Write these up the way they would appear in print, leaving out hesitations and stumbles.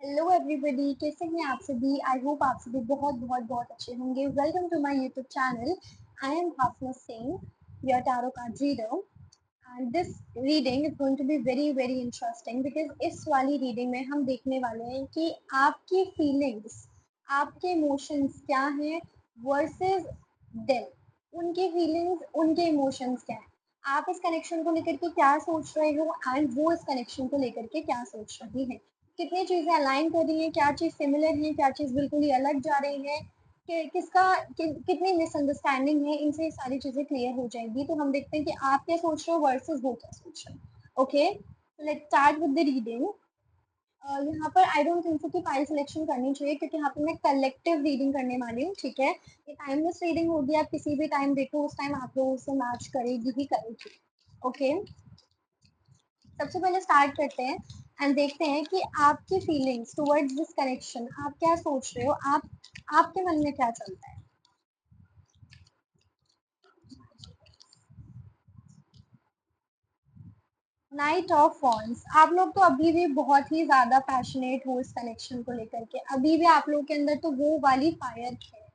Hello everybody, कैसे हैं आप सभी। आई होप आप सभी बहुत बहुत बहुत अच्छे होंगे। Welcome to my YouTube channel. I am Hafna Singh, your tarot card reader, and this reading is going to be very very interesting because इस वाली रीडिंग में हम देखने वाले हैं कि आपकी फीलिंग्स, आपके इमोशंस क्या हैं वर्सेस देम। उनकी फीलिंग्स, उनके इमोशंस क्या हैं, आप इस कनेक्शन को लेकर के क्या सोच रहे हो एंड वो इस कनेक्शन को लेकर के क्या सोच रही है। कितनी चीजें अलाइन कर रही हैं, क्या चीज सिमिलर है, क्या चीज बिल्कुल ही अलग जा रही है, कि कितनी मिसअंडरस्टैंडिंग है, इनसे ये सारी चीजें क्लियर हो जाएंगी। तो हम देखते हैं कि आप क्या सोच रहे हो वर्सेस वो क्या सोच रहे हो। Okay, let's start with the reading. यहाँ पर आई डोंट थिंक सो कि फाइल सिलेक्शन करनी चाहिए क्योंकि यहाँ पे मैं कलेक्टिव रीडिंग करने वाली हूँ। ठीक है, ये टाइमलेस रीडिंग होगी, आप किसी भी टाइम देखो, उस टाइम आप लोगों से मैच करेगी ही करेगी। ओके, सबसे पहले स्टार्ट करते हैं एंड देखते हैं कि आपकी फीलिंग्स टुवर्ड्स दिस कनेक्शन, आप क्या सोच रहे हो, आपके मन में क्या चलता है। नाइट ऑफ वॉन्ड्स, आप लोग तो अभी भी बहुत ही ज्यादा पैशनेट हो इस कनेक्शन को लेकर के, अभी भी आप लोग के अंदर तो वो वाली फायर है।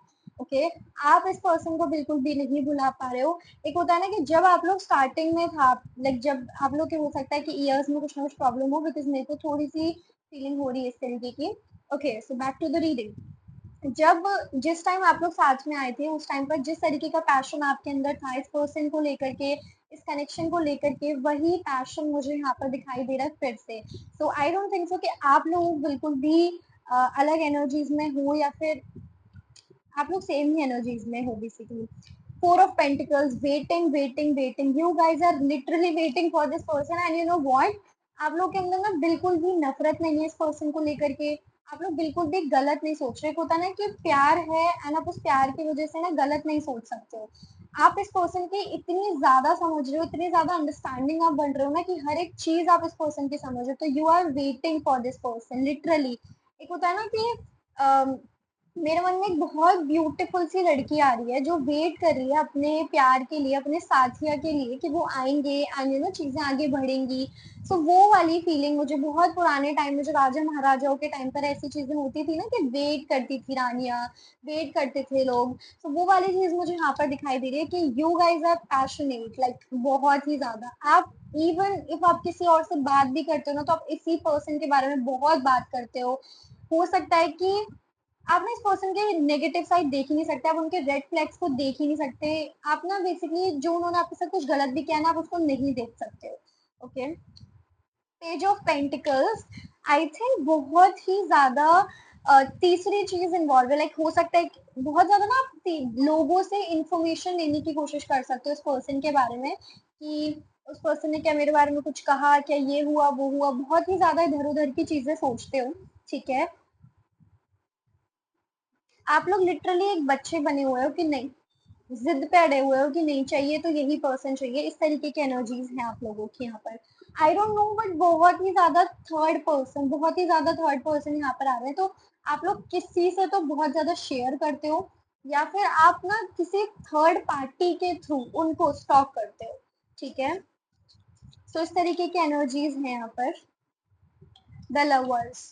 ओके, आप इस पर्सन को बिल्कुल भी नहीं भुला पा रहे हो। एक होता है ना कि जब आप लोग स्टार्टिंग में था, लाइक जब आप लोग के हो सकता है कि ईयर्स में कुछ ना कुछ प्रॉब्लम हो, बिकॉज मेरे को थोड़ी सी फीलिंग हो रही है इस तरीके की। Okay, so back to the reading. जब जिस टाइम आप लोग साथ में आए थे, उस टाइम पर जिस तरीके का पैशन आपके अंदर था इस पर्सन को लेकर के, इस कनेक्शन को लेकर के, वही पैशन मुझे यहाँ पर दिखाई दे रहा है फिर से। सो आई डोंट थिंक सो कि आप लोग बिल्कुल भी अलग एनर्जीज में हो, या फिर आप लोग सेम ही एनर्जीज में हो बेसिकली। Four of pentacles, waiting waiting waiting, you guys are literally waiting for this person and you know what, आप लोग के अंदर ना बिल्कुल भी नफरत नहीं है इस पर्सन को लेकर के। आप लोग बिल्कुल भी गलत नहीं सोच रहे। होता ना कि प्यार है एंड आप उस प्यार की वजह से ना गलत नहीं सोच सकते हो। आप इस पर्सन की इतनी ज्यादा समझ रहे हो, इतनी ज्यादा अंडरस्टैंडिंग आप बन रहे हो ना कि हर एक चीज आप इस पर्सन की समझ रहे हो, तो you are waiting for this person literally. एक होता है ना कि मेरे मन में एक बहुत ब्यूटीफुल सी लड़की आ रही है जो वेट कर रही है अपने प्यार के लिए, अपने साथिया के लिए, कि वो आएंगे एंड यू नो चीजें आगे बढ़ेंगी। सो वो वाली फीलिंग मुझे बहुत पुराने टाइम में, जो राजा महाराजाओं के टाइम पर ऐसी चीजें होती थी ना कि वेट करती थी रानियां, वेट करते थे लोग, तो वो वाली चीज मुझे यहाँ पर दिखाई दे रही है कि you guys are passionate, like बहुत ही ज्यादा। आप इवन इफ आप किसी और से बात भी करते हो ना, तो आप इसी पर्सन के बारे में बहुत बात करते हो सकता है कि आप ना इस पर्सन के नेगेटिव साइड देख ही नहीं सकते, आप उनके रेड फ्लैग्स को देख ही नहीं सकते। आप ना बेसिकली जो उन्होंने आपके साथ कुछ गलत भी किया ना, आप उसको नहीं देख सकते हो। Okay, page of pentacles, I think बहुत ही ज्यादा तीसरी चीज इन्वॉल्व है। लाइक हो सकता है कि बहुत ज्यादा ना आप लोगों से इंफॉर्मेशन लेने की कोशिश कर सकते हो इस पर्सन के बारे में, कि उस पर्सन ने क्या मेरे बारे में कुछ कहा, क्या ये हुआ वो हुआ, बहुत ही ज्यादा इधर उधर की चीजें सोचते हो। ठीक है, आप लोग लिटरली एक बच्चे बने हुए हो कि नहीं, जिद पे अड़े हुए हो कि नहीं चाहिए तो यही पर्सन चाहिए, इस तरीके की एनर्जीज हैं आप लोगों की यहाँ पर। आई डोंट नो बट बहुत ही ज्यादा थर्ड पर्सन, बहुत ही ज्यादा थर्ड पर्सन यहाँ पर आ रहे हैं। तो आप लोग किसी से तो बहुत ज्यादा शेयर करते हो, या फिर आप ना किसी थर्ड पार्टी के थ्रू उनको स्टॉक करते हो। ठीक है, तो इस तरीके की एनर्जीज हैं यहाँ पर। द लवर्स,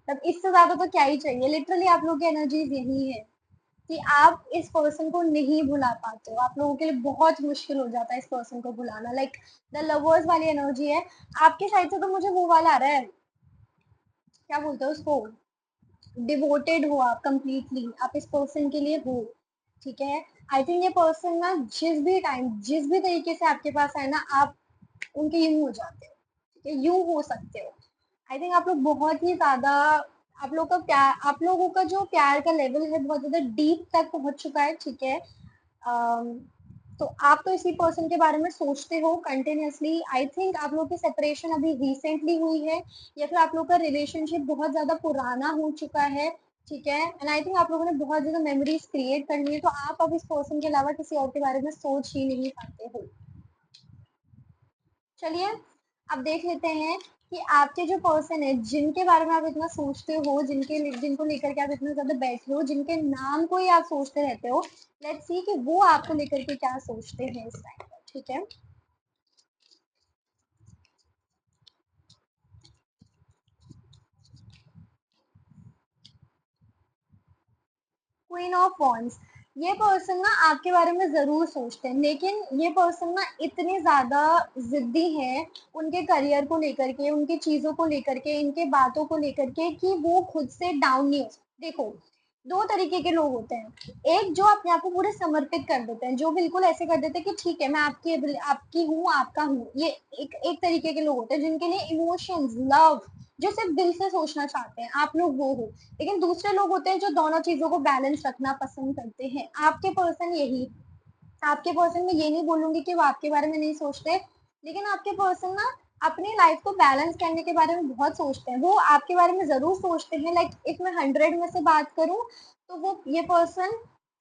तब इससे ज्यादा तो क्या ही चाहिए। लिटरली आप लोग की एनर्जीज यही है कि आप इस पर्सन को नहीं भुला पाते हो, आप लोगों के लिए बहुत मुश्किल हो जाता है इस पर्सन को भुलाना। लाइक द लवर्स वाली एनर्जी है आपके साइड से। तो मुझे वो वाला आ रहा है, क्या बोलते हो उसको, डिवोटेड हो आप कंप्लीटली, आप इस पर्सन के लिए हो। ठीक है, आई थिंक ये पर्सन ना जिस भी टाइम, जिस भी तरीके से आपके पास आए ना, आप उनके यूं हो जाते हो। ठीक है, यूं हो सकते हो। आई थिंक आप लोग बहुत ही ज्यादा, आप लोग का प्यार, आप लोगों का जो प्यार का लेवल है बहुत ज्यादा डीप तक पहुंच चुका है। ठीक है, तो आप तो इसी पर्सन के बारे में सोचते हो कंटिन्यूअसली। आई थिंक आप लोग की सेपरेशन अभी रिसेंटली हुई है, या फिर आप लोग का रिलेशनशिप बहुत ज्यादा पुराना हो चुका है। ठीक है, एंड आई थिंक आप लोगों ने बहुत ज्यादा मेमोरीज क्रिएट कर ली है, तो आप अब इस पर्सन के अलावा किसी और के बारे में सोच ही नहीं पाते हो। चलिए, अब देख लेते हैं कि आपके जो पर्सन है, जिनके बारे में आप इतना सोचते हो, जिनको लेकर के आप इतना ज्यादा बैठे हो, जिनके नाम को ही आप सोचते रहते हो, लेट्स सी कि वो आपको लेकर के क्या सोचते हैं इस टाइम पर। ठीक है, क्वीन ऑफ वॉन्ड्स, ये पर्सन ना आपके बारे में ज़रूर सोचते हैं, लेकिन ये पर्सन ना इतने ज़्यादा ज़िद्दी हैं उनके करियर को लेकर के, उनकी चीज़ों को लेकर के, इनके बातों को लेकर के कि वो खुद से डाउन नहीं हो सकते। देखो, 2 तरीके के लोग होते हैं। एक जो अपने आप को पूरे समर्पित कर देते हैं, जो बिल्कुल ऐसे कर देते हैं कि ठीक है, मैं आपकी हूँ, आपका हूँ। ये एक तरीके के लोग होते हैं जिनके लिए इमोशंस, लव, जो सिर्फ़ दिल से सोचना चाहते हैं, आप लोग वो हो। लेकिन दूसरे लोग होते हैं जो दोनों चीज़ों को बैलेंस रखना पसंद करते हैं। आपके पर्सन मैं ये नहीं बोलूँगी कि वो आपके बारे में नहीं सोचते, लेकिन आपके पर्सन ना अपनी लाइफ़ को बैलेंस करने के बारे में बहुत सोचते हैं। वो आपके बारे में ज़रूर सोचते हैं, लाइक इफ मैं 100 में से बात करूँ, तो वो ये पर्सन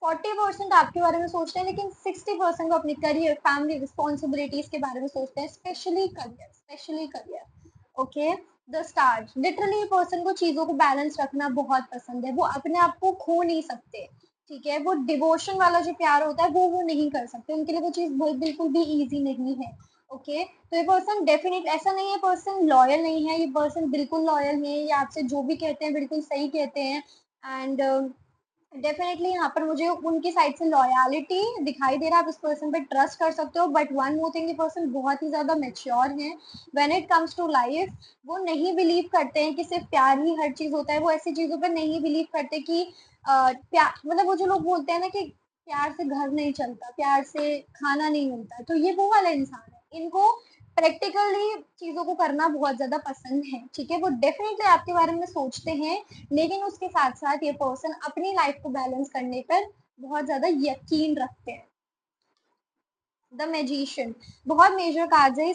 40% आपके बारे में सोचते हैं, लेकिन 60% वो अपनी करियर, फैमिली रिस्पॉन्सिबिलिटीज़ के बारे में सोचते हैं, specially career. Okay? The stars, literally ये पर्सन को चीज़ों को बैलेंस रखना बहुत पसंद है। वो अपने आप को खो नहीं सकते। ठीक है? वो डिवोशन वाला जो प्यार होता है वो नहीं कर सकते। उनके लिए वो चीज़ बिल्कुल भी ईज़ी नहीं है। ओके? तो ये पर्सन डेफिनिट ऐसा नहीं है पर्सन लॉयल नहीं है, ये पर्सन बिल्कुल लॉयल है, ये आपसे जो भी कहते हैं बिल्कुल सही कहते हैं एंड डेफिनेटली यहाँ पर मुझे उनकी साइड से लॉयलिटी दिखाई दे रहा है, आप इस पर्सन पे ट्रस्ट कर सकते हो, बट वन मोर थिंग, ये पर्सन बहुत ही ज़्यादा मैच्योर हैं when it comes to life. वो नहीं बिलीव करते हैं कि सिर्फ प्यार ही हर चीज़ होता है, वो ऐसी चीज़ों पर नहीं बिलीव करते कि प्यार मतलब वो जो लोग बोलते हैं ना कि प्यार से घर नहीं चलता, प्यार से खाना नहीं मिलता, तो ये वो वाला इंसान है। इनको प्रैक्टिकली चीज़ों को करना बहुत ज़्यादा पसंद है, ठीक है? वो डेफिनेटली आपके बारे में सोचते हैं, लेकिन उसके साथ-साथ ये पर्सन अपनी लाइफ को बैलेंस करने पर बहुत ज़्यादा यकीन रखते हैं। द मैजिशियन, बहुत मेजर कार्ड्स है।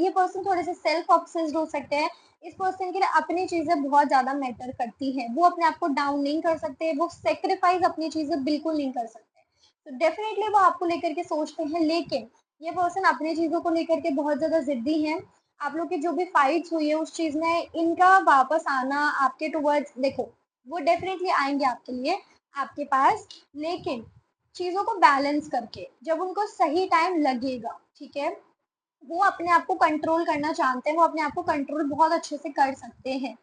ये पर्सन थोड़े से सेल्फ ऑब्सेस्ड हो सकते हैं। इस पर्सन के लिए अपनी चीज़ें बहुत ज़्यादा मैटर करती हैं। वो अपने आप को डाउन नहीं कर सकते, वो सैक्रिफाइस अपनी चीज़ें बिल्कुल नहीं कर सकते। तो डेफिनिटली वो आपको लेकर के सोचते हैं, लेकिन ये पर्सन अपनी चीज़ों को लेकर के बहुत ज़्यादा ज़िद्दी हैं। आप लोग की जो भी फाइट्स हुई है उस चीज़ में इनका वापस आना आपके टुवर्ड्स, देखो, वो डेफिनिटली आएँगे आपके लिए, आपके पास, लेकिन चीज़ों को बैलेंस करके, जब उनको सही टाइम लगेगा, ठीक है? वो अपने आप को कंट्रोल करना जानते हैं, वो अपने आप को कंट्रोल बहुत अच्छे से कर सकते हैं।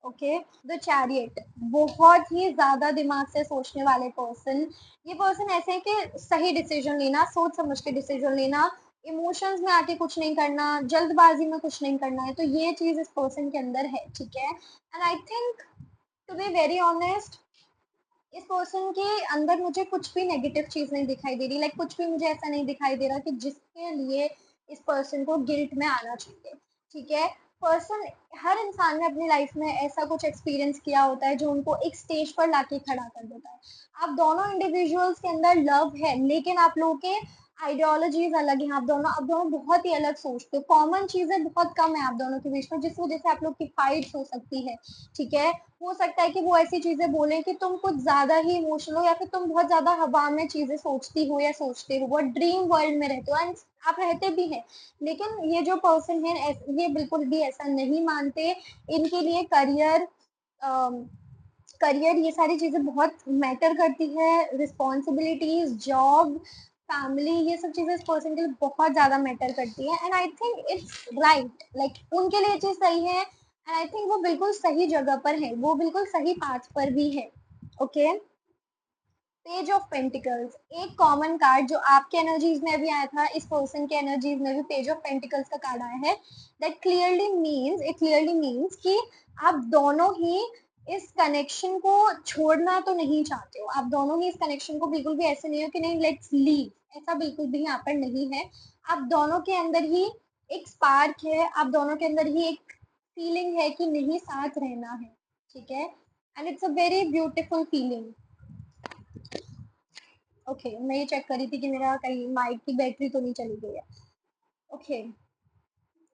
ओके? द चैरियट, बहुत ही ज़्यादा दिमाग से सोचने वाले पर्सन। ये पर्सन ऐसे हैं कि सही डिसीज़न लेना, सोच समझ के डिसीज़न लेना, इमोशंस में आके कुछ नहीं करना, जल्दबाज़ी में कुछ नहीं करना है, तो ये चीज़ इस पर्सन के अंदर है, ठीक है? And I think, to be very honest, इस पर्सन के अंदर मुझे कुछ भी नेगेटिव चीज़ नहीं दिखाई दे रही, लाइक कुछ भी मुझे ऐसा नहीं दिखाई दे रहा कि जिसके लिए इस पर्सन को गिल्ट में आना चाहिए, ठीक है? पर्सन, हर इंसान ने अपनी लाइफ में ऐसा कुछ एक्सपीरियंस किया होता है जो उनको एक स्टेज पर लाके खड़ा कर देता है। आप दोनों इंडिविजुअल्स के अंदर लव है, लेकिन आप लोगों के आइडियोलॉजीज़ अलग हैं, आप दोनों बहुत ही अलग सोचते हो, कॉमन चीज़ें बहुत कम है आप दोनों के बीच में, जिस वजह से आप लोग की फाइट्स हो सकती है, ठीक है? हो सकता है कि वो ऐसी चीज़ें बोलें कि तुम कुछ ज़्यादा ही इमोशनल हो, या फिर तुम बहुत ज़्यादा हवा में चीज़ें सोचती हो या सोचते हो, बहुत ड्रीम वर्ल्ड में रहते हो एंड आप रहते भी हैं। लेकिन ये जो पर्सन है ये बिल्कुल भी ऐसा नहीं मानते। इनके लिए करियर ये सारी चीज़ें बहुत मैटर करती है, रिस्पॉन्सिबिलिटीज़, जॉब, फैमिली, ये सब चीज़ें इस पर्सन के लिए बहुत ज़्यादा मैटर करती है and I think it's right, like उनके लिए ये चीज़ सही है एंड आई थिंक वो बिल्कुल सही जगह पर है, वो बिल्कुल सही पाथ पर भी है। ओके? पेज ऑफ पेंटिकल्स, एक कॉमन कार्ड जो आपके एनर्जीज में भी आया था, इस पर्सन के एनर्जीज में भी पेज ऑफ पेंटिकल्स का कार्ड आया है। इट क्लियरली मीन्स कि आप दोनों ही इस कनेक्शन को छोड़ना तो नहीं चाहते हो, आप दोनों ही इस कनेक्शन को बिल्कुल भी ऐसे नहीं हो कि नहीं लेट्स लीव, ऐसा बिल्कुल भी यहाँ पर नहीं है। आप दोनों के अंदर ही एक स्पार्क है, आप दोनों के अंदर ही एक फीलिंग है कि नहीं साथ रहना है, ठीक है? And it's a very beautiful feeling. Okay, मैं ये चेक कर रही थी कि मेरा कहीं माइक की बैटरी तो नहीं चली गई है। ओके,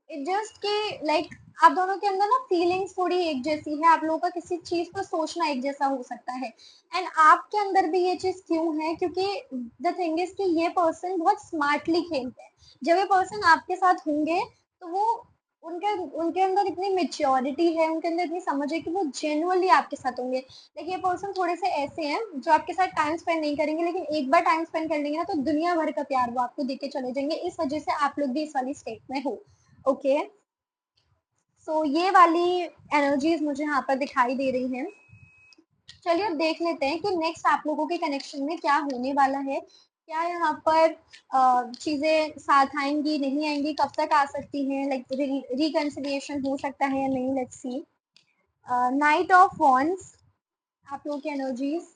इट जस्ट कि लाइक आप दोनों के अंदर ना फीलिंग्स थोड़ी एक जैसी है, आप लोगों का किसी चीज़ पर सोचना एक जैसा हो सकता है एंड आपके अंदर भी ये चीज़ क्यों है, क्योंकि द थिंग इज़ कि ये पर्सन बहुत स्मार्टली खेलते हैं। जब ये पर्सन आपके साथ होंगे, तो वो उनके उनके अंदर इतनी मैच्योरिटी है, उनके अंदर इतनी समझ है कि वो जेन्युइनली आपके साथ होंगे। देखिए, ये पर्सन थोड़े से ऐसे हैं जो आपके साथ टाइम स्पेंड नहीं करेंगे, लेकिन एक बार टाइम स्पेंड कर लेंगे ना तो दुनिया भर का प्यार वो आपको देके चले जाएँगे। इस वजह से आप लोग भी इस वाली स्टेट में हो। ओके, सो ये वाली एनर्जीज मुझे यहाँ पर दिखाई दे रही हैं। चलिए अब देख लेते हैं कि नेक्स्ट आप लोगों के कनेक्शन में क्या होने वाला है। क्या यहाँ पर चीजें साथ आएंगी, नहीं आएंगी, कब तक आ सकती हैं, लाइक रिकंसिलिएशन हो सकता है या नहीं, let's see. Knight of wands, आप लोगों की energies.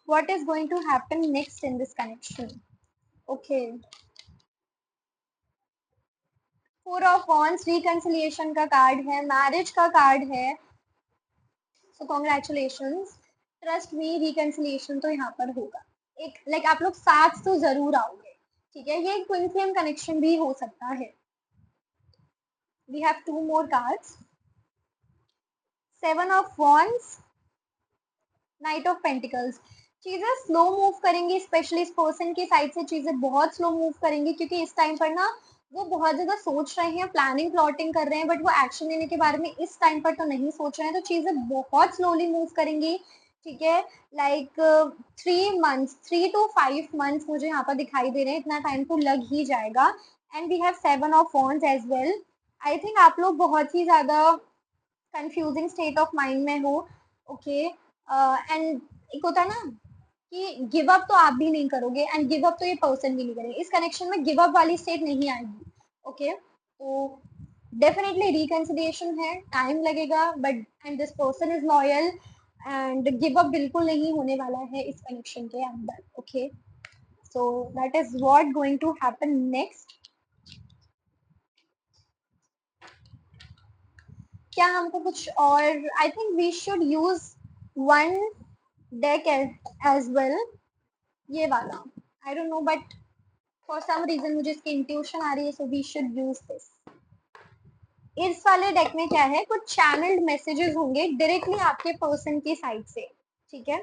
What is going to happen next in this connection? Okay, four of wands reconciliation का कार्ड है, मैरिज का कार्ड है। So congratulations, trust me, reconciliation तो यहाँ पर होगा। एक लाइक आप लोग साथ तो जरूर आओगे, ठीक है। ये ट्विन फ्लेम कनेक्शन भी हो सकता है। We have two more cards, seven of wands, knight of pentacles. चीजें स्लो मूव करेंगी, स्पेशली इस पर्सन की साइड से चीजें बहुत स्लो मूव करेंगी, क्योंकि इस टाइम पर ना वो बहुत ज्यादा सोच रहे हैं, प्लानिंग प्लॉटिंग कर रहे हैं, बट वो एक्शन लेने के बारे में इस टाइम पर तो नहीं सोच रहे हैं, तो चीजें बहुत स्लोली मूव करेंगी, ठीक है। लाइक 3 मंथ्स, 3 to 5 मंथ्स मुझे यहाँ पर दिखाई दे रहे हैं, इतना टाइम तो लग ही जाएगा। And we have seven of wands as well. I think आप लोग बहुत ही ज्यादा कंफ्यूजिंग स्टेट ऑफ माइंड में हो, ओके। एंड एक होता है ना कि गिव अप तो आप भी नहीं करोगे, एंड गिव अप तो ये पर्सन भी नहीं करेंगे। इस कनेक्शन में गिव अप वाली स्टेट नहीं आएगी, ओके। तो डेफिनेटली रिकंसिलिएशन है, टाइम लगेगा, but and this person is loyal, and give up बिल्कुल नहीं होने वाला है इस कनेक्शन के अंदर, okay. So that is what going to happen next. क्या हमको कुछ और, I think we should use one deck as well, ये वाला, I don't know, but for some reason मुझे इसकी इंट्यूशन आ रही है, so we should use this. इस वाले डेक में क्या है, कुछ चैनल्ड मैसेजेस होंगे डायरेक्टली आपके पर्सन की साइड से, ठीक है।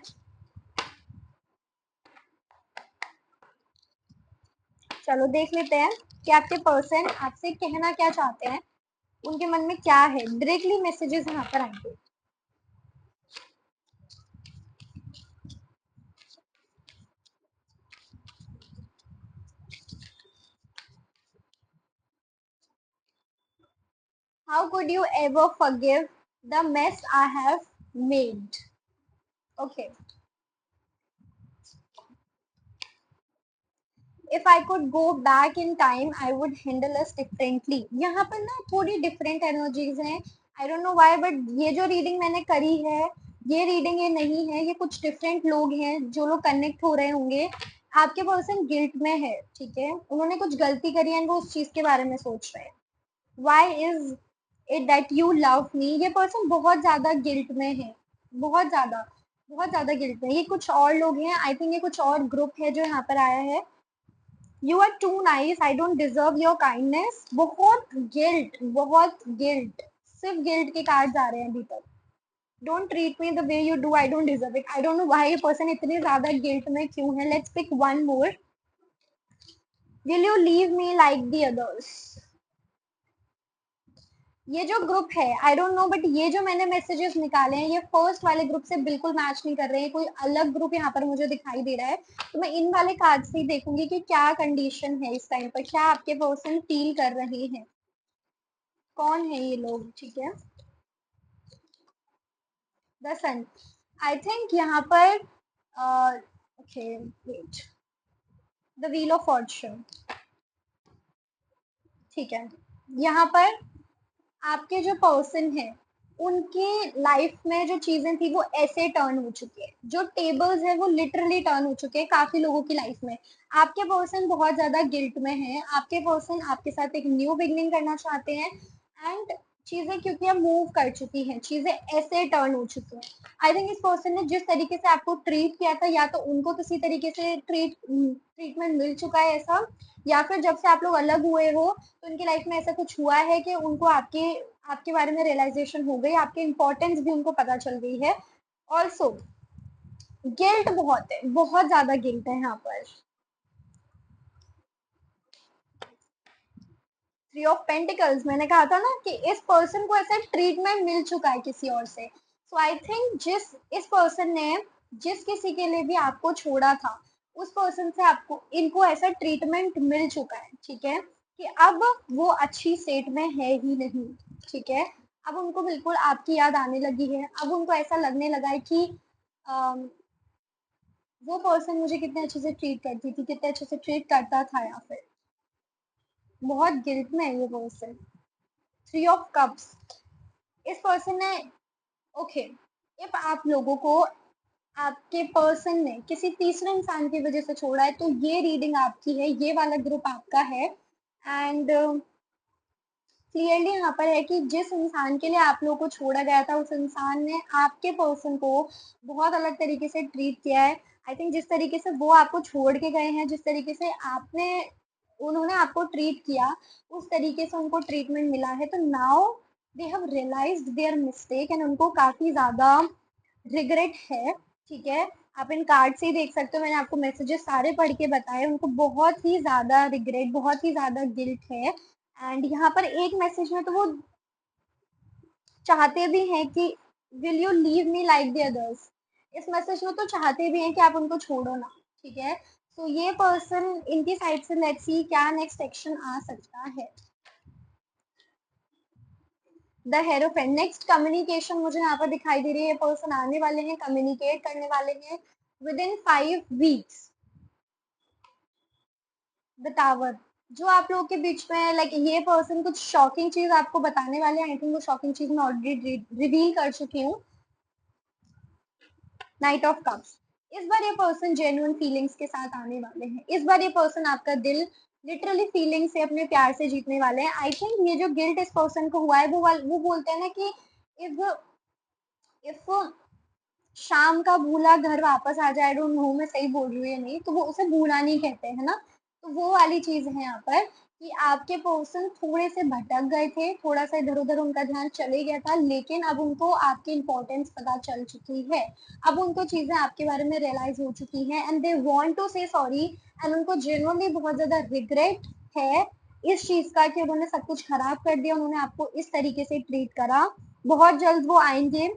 चलो देख लेते हैं कि आपके पर्सन आपसे कहना क्या चाहते हैं, उनके मन में क्या है, डायरेक्टली मैसेजेस यहाँ पर आएंगे। How could you ever forgive the mess I have made? Okay, if I could go back in time I would handle us differently. यहाँ पर ना थोड़ी डिफरेंट एनर्जीज हैं, आई डोंट नो व्हाई, बट ये जो रीडिंग मैंने करी है, ये रीडिंग ये नहीं है, ये कुछ डिफरेंट लोग हैं जो लोग कनेक्ट हो रहे होंगे। आपके पर्सन गिल्ट में है, ठीक है, उन्होंने कुछ गलती करी है, वो उस चीज के बारे में सोच रहे हैं। Why is it that you love me? ये पर्सन बहुत ज्यादा गिल्ट में है, बहुत ज्यादा, बहुत ज्यादा गिल्ट में। ये कुछ और लोग हैं, आई थिंक ये कुछ और ग्रुप है जो यहाँ पर आया है। You are too nice, I don't deserve your kindness. बहुत गिल्ट, बहुत गिल्ट, सिर्फ गिल्ट के कार्ड्स आ रहे हैं अभी तक। Don't treat me the way you do, I don't deserve it. I don't know why ये पर्सन इतने ज्यादा गिल्ट में क्यों है। Let's pick one more. Will you leave me like the others? ये जो ग्रुप है, आई डोंट नो, बट ये जो मैंने मैसेजेस निकाले हैं, ये फर्स्ट वाले ग्रुप से बिल्कुल मैच नहीं कर रहे हैं, कोई अलग ग्रुप यहाँ पर मुझे दिखाई दे रहा है। तो मैं इन वाले कार्ड से ही देखूंगी कि क्या कंडीशन है इस टाइम पर, क्या आपके पर्सन फील कर रहे हैं, कौन है ये लोग, ठीक है। द सन, आई थिंक यहाँ पर okay, wait, the wheel of fortune, ठीक है। यहाँ पर आपके जो पर्सन है, उनकी लाइफ में जो चीजें थी वो ऐसे टर्न हो चुकी है, जो टेबल्स है वो लिटरली टर्न हो चुके हैं काफी लोगों की लाइफ में। आपके पर्सन बहुत ज्यादा गिल्ट में है, आपके पर्सन आपके साथ एक न्यू बिगनिंग करना चाहते हैं, एंड चीजें क्योंकि अब मूव कर चुकी हैं, चीजें ऐसे टर्न हो चुकी हैं। आई थिंक इस पर्सन ने जिस तरीके से आपको ट्रीट किया था, या तो उनको किसी तरीके से ट्रीटमेंट मिल चुका है ऐसा, या फिर जब से आप लोग अलग हुए हो तो उनकी लाइफ में ऐसा कुछ हुआ है कि उनको आपके आपके बारे में रियलाइजेशन हो गई, आपके इम्पोर्टेंस भी उनको पता चल गई है। ऑल्सो गिल्ट बहुत है, बहुत ज्यादा गिल्ट है यहाँ पर। थ्री ऑफ पेंटिकल्स, मैंने कहा था ना कि इस पर्सन को ऐसा ट्रीटमेंट मिल चुका है किसी और से। सो आई थिंक जिस इस पर्सन ने जिस किसी के लिए भी आपको छोड़ा था, उस पर्सन से आपको इनको ऐसा ट्रीटमेंट मिल चुका है, ठीक है, कि अब वो अच्छी स्टेट में है ही नहीं। ठीक है। अब उनको बिल्कुल आपकी याद आने लगी है, अब उनको ऐसा लगने लगा है कि अम, वो पर्सन मुझे कितने अच्छे से ट्रीट करती थी, कितने अच्छे से ट्रीट करता था, या फिर बहुत गिल्ट में है ये पर्सन। थ्री ऑफ कप्स, इस पर्सन ने, ओके, इफ आप लोगों को आपके पर्सन ने किसी तीसरे इंसान की वजह से छोड़ा है, तो ये रीडिंग आपकी है, ये वाला ग्रुप आपका है। एंड क्लियरली यहाँ पर है कि जिस इंसान के लिए आप लोगों को छोड़ा गया था, उस इंसान ने आपके पर्सन को बहुत अलग तरीके से ट्रीट किया है। आई थिंक जिस तरीके से वो आपको छोड़ के गए हैं, जिस तरीके से आपने उन्होंने आपको ट्रीट किया, उस तरीके से उनको ट्रीटमेंट मिला है, तो now they have realised their mistake and उनको काफी ज्यादा रिग्रेट है। ठीक है, आप इन कार्ड से ही देख सकते हो, मैंने आपको मैसेजेस सारे पढ़ के बताए, उनको बहुत ही ज्यादा रिग्रेट, बहुत ही ज्यादा गिल्ट है। एंड यहाँ पर एक मैसेज में तो वो चाहते भी हैं कि will you leave me like the others, इस मैसेज में तो चाहते भी हैं कि आप उनको छोड़ो ना। ठीक है, तो ये पर्सन इनकी साइड से, लेट्स सी क्या नेक्स्ट एक्शन आ सकता है। द हेरोफेंट, नेक्स्ट कम्युनिकेशन मुझे यहाँ पर दिखाई दे रही है, पर्सन आने वाले हैं, कम्युनिकेट करने वाले हैं with in 5 weeks. The tower, जो आप लोगों के बीच में लाइक ये पर्सन कुछ शॉकिंग चीज आपको बताने वाले हैं। आई थिंक वो शॉकिंग चीज मैं ऑलरेडी रिवील कर चुकी हूँ। नाइट ऑफ कप्स, इस बार ये पर्सन जेन्युइन फीलिंग्स के साथ आने वाले हैं, इस बार ये पर्सन आपका दिल लिटरली फीलिंग से, अपने प्यार से जीतने वाले हैं। आई थिंक ये जो गिल्ट इस पर्सन को हुआ है, वो बोलते हैं ना कि इफ इफ शाम का भूला घर वापस आ जाए, डोंट नो मैं सही बोल रही हूँ या नहीं, तो वो उसे भूला नहीं कहते है ना। तो वो वाली चीज है यहाँ पर कि आपके पर्सन थोड़े से भटक गए थे, थोड़ा सा इधर उधर उनका ध्यान चले गया था, लेकिन अब उनको आपकी इम्पोर्टेंस पता चल चुकी है। अब उनको चीजें आपके बारे में रियलाइज हो चुकी हैं एंड दे वांट टू से सॉरी। एंड उनको जेन्युइनली बहुत ज्यादा रिग्रेट है इस चीज का कि उन्होंने सब कुछ खराब कर दिया, उन्होंने आपको इस तरीके से ट्रीट करा। बहुत जल्द वो आएंगे,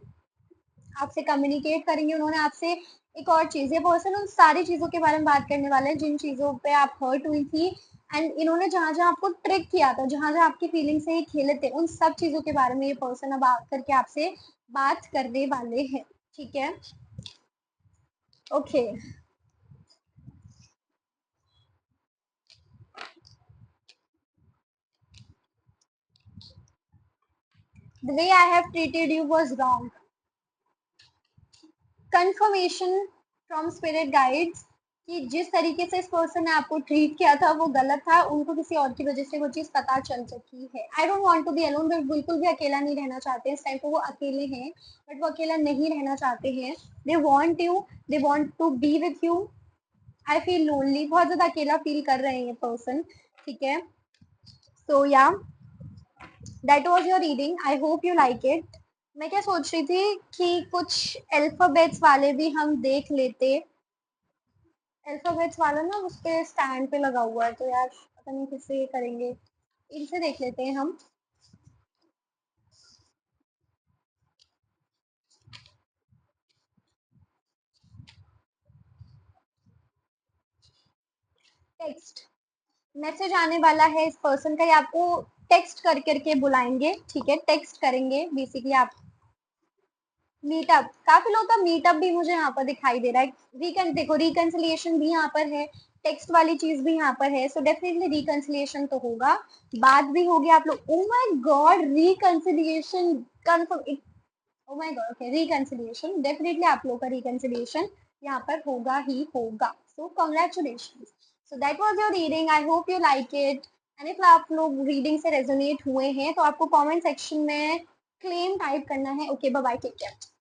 आपसे कम्युनिकेट करेंगे। उन्होंने आपसे एक और चीज, ये पर्सन उन सारी चीजों के बारे में बात करने वाले हैं जिन चीजों पे आप हर्ट हुई थी, एंड इन्होंने जहां जहां आपको ट्रिक किया था, जहां जहां आपकी फीलिंग से ही खेले थे, उन सब चीजों के बारे में ये पर्सन अब आकर के आपसे बात करने वाले हैं। ठीक है, okay. The way I have treated you was wrong, confirmation from spirit guides कि जिस तरीके से इस पर्सन ने आपको ट्रीट किया था वो गलत था, उनको किसी और की वजह से वो चीज पता चल चुकी है। I don't want to be alone, वे बिल्कुल भी अकेला नहीं रहना चाहते, इस टाइम पे वो अकेले हैं, बट वो अकेला नहीं रहना चाहते हैं। They want you, they want to be with you. I feel lonely, बहुत ज्यादा अकेला फील कर रहे हैं ये पर्सन। ठीक है, सो या that was your reading, I hope you like it. मैं क्या सोच रही थी कि कुछ अल्फाबेट्स वाले भी हम देख लेते। अल्फाबेट्स वाला ना उसके स्टैंड पे लगा हुआ है, तो यार पता नहीं किससे ये करेंगे, इनसे देख लेते हैं हम। टेक्स्ट, मैसेज आने वाला है इस पर्सन का, ये आपको टेक्स्ट कर करके बुलाएंगे। ठीक है, टेक्स्ट करेंगे बेसिकली आप। मीटअप, काफी लोगों का मीटअप भी मुझे यहाँ पर दिखाई दे रहा है। देखो रिकंसिलिएशन भी यहाँ पर है, टेक्स्ट वाली चीज भी यहाँ पर है, सो डेफिनेटली रिकंसिलिएशन तो होगा, बात भी होगी आप लोग। Oh my god, reconciliation confirm, oh my god, okay, reconciliation definitely आप लोग का रिकंसिलिएशन यहाँ पर होगा ही होगा। So congratulation, so that was your reading, I hope you like it. And if आप लोग रीडिंग से रेजोनेट हुए हैं तो आपको कमेंट सेक्शन में क्लेम टाइप करना है। Okay, bye bye, take care.